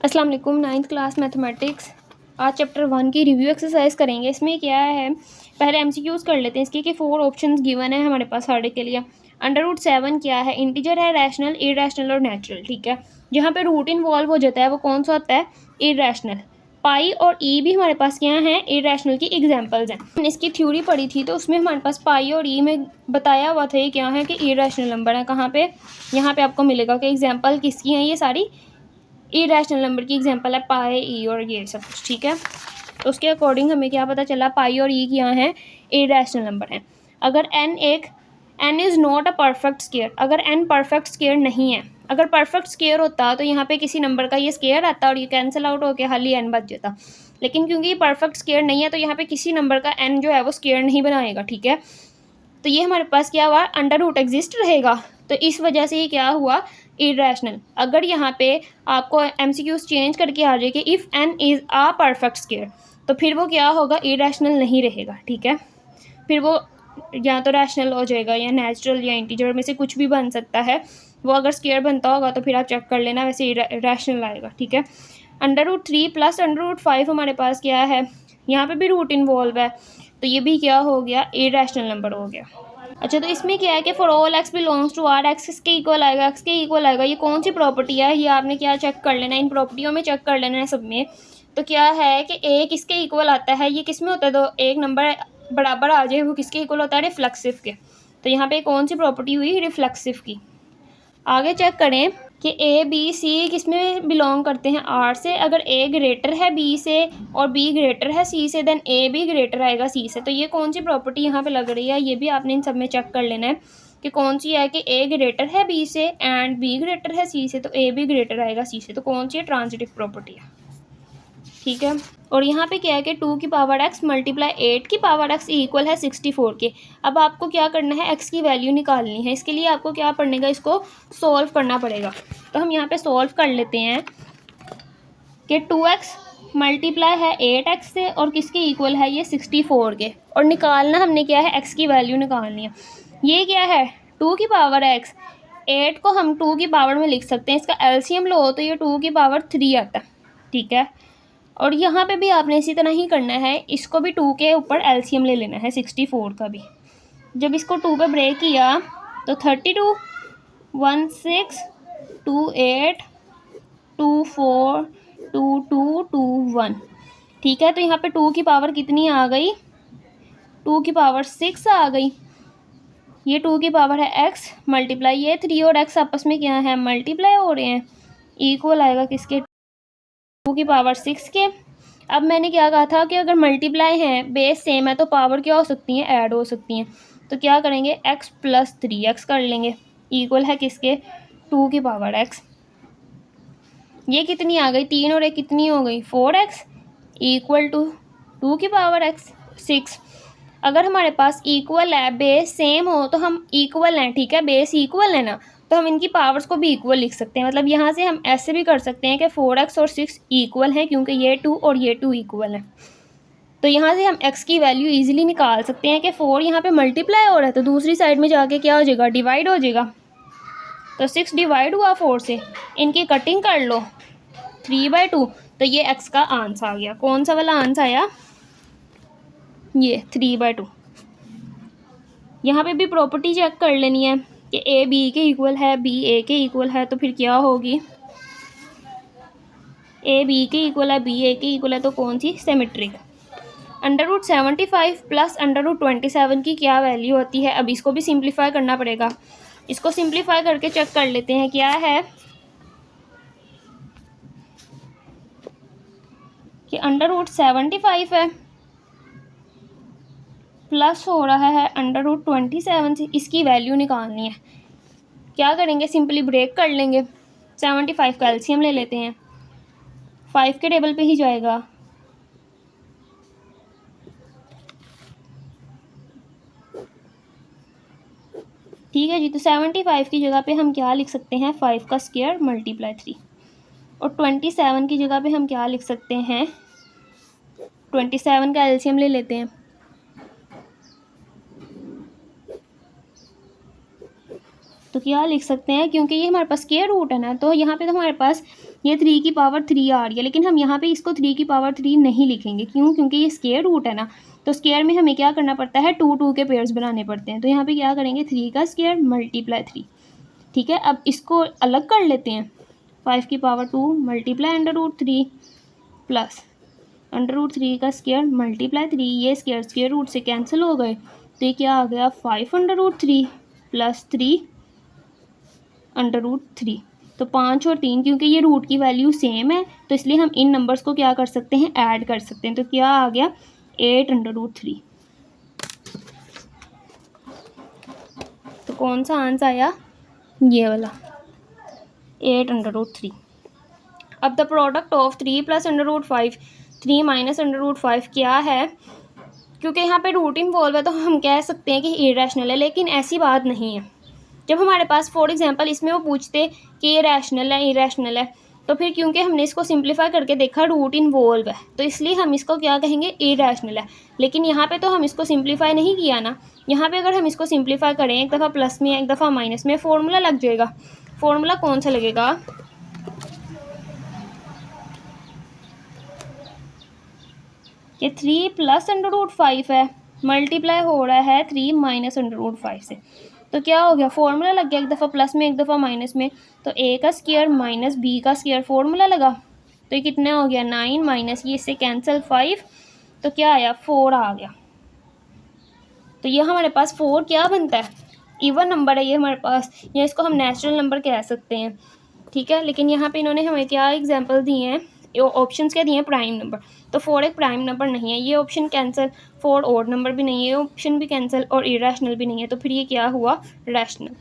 अस्सलाम वालेकुम। 9th class mathematics आज चैप्टर 1 की रिव्यू एक्सरसाइज करेंगे। इसमें क्या है, पहले एमसीक्यूज कर लेते हैं इसके कि 4 ऑप्शंस गिवन है हमारे पास सारे के लिए। √7 क्या है, इंटीजर है, रैशनल, इरेशनल और नेचुरल। ठीक है, जहाँ पे रूट इन्वॉल्व हो जाता है वो कौन सा होता है, इरेशनल। पाई और ई भी हमारे पास क्या हैं, इरेशनल की एग्जांपल्स हैं। इसकी थ्योरी पढ़ी थी तो उसमें हमारे पास पाई और ई में बताया हुआ था ये क्या है कि इरेशनल नंबर है। कहाँ पे, यहाँ पे आपको मिलेगा कि एग्जांपल किसकी हैं, ये सारी इरेशनल नंबर की एग्जांपल है, पाई, ई और ये सब कुछ। ठीक है, तो उसके अकॉर्डिंग हमें क्या पता चला, पाई और ई क्या हैं, इरेशनल नंबर हैं। अगर n is not a perfect square, अगर n परफेक्ट स्क्वायर नहीं है, अगर परफेक्ट स्क्वायर होता तो यहाँ पे किसी नंबर का ये स्क्वायर आता और ये कैंसिल आउट होकर खाली n बच जाता। लेकिन क्योंकि ये परफेक्ट स्क्वायर नहीं है तो यहाँ पे किसी नंबर का n जो है वो स्क्वायर नहीं बनाएगा। ठीक है, तो ये हमारे पास क्या हुआ, अंडर रूट एग्जिस्ट रहेगा, तो इस वजह से ये क्या हुआ, इरेशनल। अगर यहाँ पे आपको एमसीक्यूज चेंज करके आ जाए कि if n is a perfect square, तो फिर वो क्या होगा, इरेशनल नहीं रहेगा। ठीक है, फिर वो या तो रैशनल हो जाएगा या नेचुरल या इंटीजर में से कुछ भी बन सकता है। वो अगर स्क्वायर बनता होगा तो फिर आप चेक कर लेना, वैसे रैशनल आएगा। ठीक है, √3 प्लस √5 हमारे पास क्या है, यहाँ पे भी रूट इन्वॉल्व है, तो ये भी क्या हो गया, इरेशनल नंबर हो गया। अच्छा, तो इसमें क्या है कि for all x belongs to R, x किसके इक्वल आएगा, x के इक्वल आएगा। ये कौन सी प्रॉपर्टी है, ये आपने क्या चेक कर लेना है, इन प्रॉपर्टियों में चेक कर लेना है सब में। तो क्या है कि a किसके इक्वल आता है, ये किस में होता है, तो एक नंबर बराबर आ जाए वो किसके इक्वल होता है, रिफ्लेक्सिव के। तो यहाँ पे कौन सी प्रॉपर्टी हुई, रिफ्लेक्सिव की। आगे चेक करें कि ए बी सी किस में बिलोंग करते हैं, आर से। अगर ए ग्रेटर है बी से और बी ग्रेटर है सी से, देन ए भी ग्रेटर आएगा सी से। तो ये कौन सी प्रॉपर्टी यहाँ पे लग रही है, ये भी आपने इन सब में चेक कर लेना है कि कौन सी है कि ए ग्रेटर है बी से एंड बी ग्रेटर है सी से, तो ए भी ग्रेटर आएगा सी से। तो कौन सी है, ट्रांजिटिव प्रॉपर्टी है। ठीक है, और यहाँ पे क्या है कि 2 की पावर x मल्टीप्लाई 8 की पावर x इक्वल है 64 के। अब आपको क्या करना है, x की वैल्यू निकालनी है। इसके लिए आपको क्या पड़ेगा, इसको सॉल्व करना पड़ेगा। तो हम यहाँ पे सॉल्व कर लेते हैं कि 2x मल्टीप्लाई है 8x से और किसके इक्वल है, ये 64 के। और निकालना हमने क्या है, x की वैल्यू निकालनी है। ये क्या है, 2 की पावर x, 8 को हम 2 की पावर में लिख सकते हैं, इसका एलसीएम लो तो ये 2 की पावर 3 आता है। ठीक है, और यहाँ पे भी आपने इसी तरह ही करना है, इसको भी 2 के ऊपर एलसीएम ले लेना है, 64 का भी। जब इसको 2 पे ब्रेक किया तो 32, 16, 28, 24, 22, 21। ठीक है, तो यहाँ पे 2 की पावर कितनी आ गई, 2 की पावर 6 आ गई। ये 2 की पावर है x मल्टीप्लाई ये 3 और x आपस में क्या है, मल्टीप्लाई हो रहे हैं, इक्वल आएगा किसके, 2 की पावर 6 के। अब मैंने क्या कहा था कि अगर मल्टीप्लाई है, बेस सेम है, तो पावर क्या हो सकती हैं, ऐड हो सकती हैं। तो क्या करेंगे, x प्लस 3x कर लेंगे, इक्वल है किसके, 2 की पावर x। ये कितनी आ गई, 3 और 1 कितनी हो गई, 4x, इक्वल टू 2 की पावर x 6। अगर हमारे पास इक्वल है, बेस सेम हो तो हम इक्वल हैं। ठीक है, बेस इक्वल है ना, तो हम इनकी पावर्स को भी इक्वल लिख सकते हैं। मतलब यहाँ से हम ऐसे भी कर सकते हैं कि 4x और 6 इक्वल हैं, क्योंकि ये 2 और ये 2 इक्वल हैं। तो यहाँ से हम x की वैल्यू इजीली निकाल सकते हैं कि 4 यहाँ पे मल्टीप्लाई हो रहा है तो दूसरी साइड में जाके क्या हो जाएगा, डिवाइड हो जाएगा। तो 6 डिवाइड हुआ 4 से, इनकी कटिंग कर लो 3/2, तो ये x का आंसर आ गया। कौन सा वाला आंसर आया, ये 3/2। यहाँ पे भी प्रॉपर्टी चेक कर लेनी है कि a b के इक्वल है, b a के इक्वल है, तो फिर क्या होगी, a b के इक्वल है, b a के इक्वल है, तो कौन सी, सिमेट्रिक। √75 प्लस √27 की क्या वैल्यू होती है। अब इसको भी सिंप्लीफाई करना पड़ेगा, इसको सिंप्लीफाई करके चेक कर लेते हैं। क्या है कि √75 है प्लस हो रहा है √27 से, इसकी वैल्यू निकालनी है। क्या करेंगे, सिंपली ब्रेक कर लेंगे, 75 का एलसीएम ले लेते हैं, 5 के टेबल पे ही जाएगा। ठीक है जी, तो 75 की जगह पे हम क्या लिख सकते हैं, 5 का स्क्वायर मल्टीप्लाई 3। और 27 की जगह पे हम क्या लिख सकते हैं, 27 का एलसीएम ले लेते हैं, तो क्या लिख सकते हैं, क्योंकि ये हमारे पास स्क्वायर रूट है ना, तो यहाँ पे तो हमारे पास ये 3 की पावर 3 आ रही है, लेकिन हम यहाँ पे इसको 3 की पावर 3 नहीं लिखेंगे। क्यों? क्योंकि ये स्क्वायर रूट है ना, तो स्क्वायर में हमें क्या करना पड़ता है, 2 के पेयर्स बनाने पड़ते हैं। तो यहाँ पे क्या करेंगे, 3 का स्क्वायर मल्टीप्लाई 3। ठीक है, अब इसको अलग कर लेते हैं। 5 की पावर 2 मल्टीप्लाई √3 प्लस √3 का स्क्वायर मल्टीप्लाई 3। ये स्क्वायर रूट से कैंसिल हो गए, तो ये क्या आ गया, 5 √3 प्लस 3 √3। तो 5 और 3, क्योंकि ये रूट की वैल्यू सेम है तो इसलिए हम इन नंबर्स को क्या कर सकते हैं, ऐड कर सकते हैं। तो क्या आ गया, 8 √3। तो कौन सा आंसर आया, ये वाला 8 √3। अब द प्रोडक्ट ऑफ 3 + √5 3 - √5 क्या है। क्योंकि यहाँ पे रूट इन्वॉल्व है तो हम कह सकते हैं कि इरेशनल है, लेकिन ऐसी बात नहीं है। जब हमारे पास फॉर एग्जांपल इसमें वो पूछते कि ये रैशनल है इरेशनल है, तो फिर क्योंकि हमने इसको सिंप्लीफाई करके देखा रूट इन्वॉल्व है तो इसलिए हम इसको क्या कहेंगे, इरेशनल है। लेकिन यहाँ पे तो हम इसको सिंप्लीफाई नहीं किया ना। यहाँ पे अगर हम इसको सिंप्लीफाई करें, एक दफ़ा प्लस में एक दफ़ा माइनस में, फॉर्मूला लग जाएगा। फॉर्मूला कौन सा लगेगा, ये 3 + √5 है, मल्टीप्लाई हो रहा है 3 - √5 से। तो क्या हो गया, फॉर्मूला लग गया, एक दफ़ा प्लस में एक दफ़ा माइनस में। तो a का स्क्वायर माइनस b का स्क्वायर फॉर्मूला लगा, तो ये कितना हो गया, 9 माइनस ये इससे कैंसिल 5, तो क्या आया, 4 आ गया। तो ये हमारे पास 4 क्या बनता है, इवन नंबर है ये हमारे पास, या इसको हम नेचुरल नंबर कह सकते हैं। ठीक है, लेकिन यहाँ पे इन्होंने हमें क्या एग्जांपल दिए हैं, ऑप्शंस क्या दिए हैं, प्राइम नंबर। तो 4 एक प्राइम नंबर नहीं है, ये ऑप्शन कैंसिल। 4 ऑड नंबर भी नहीं है, ऑप्शन भी कैंसिल, और इरेशनल भी नहीं है। तो फिर ये क्या हुआ, रैशनल।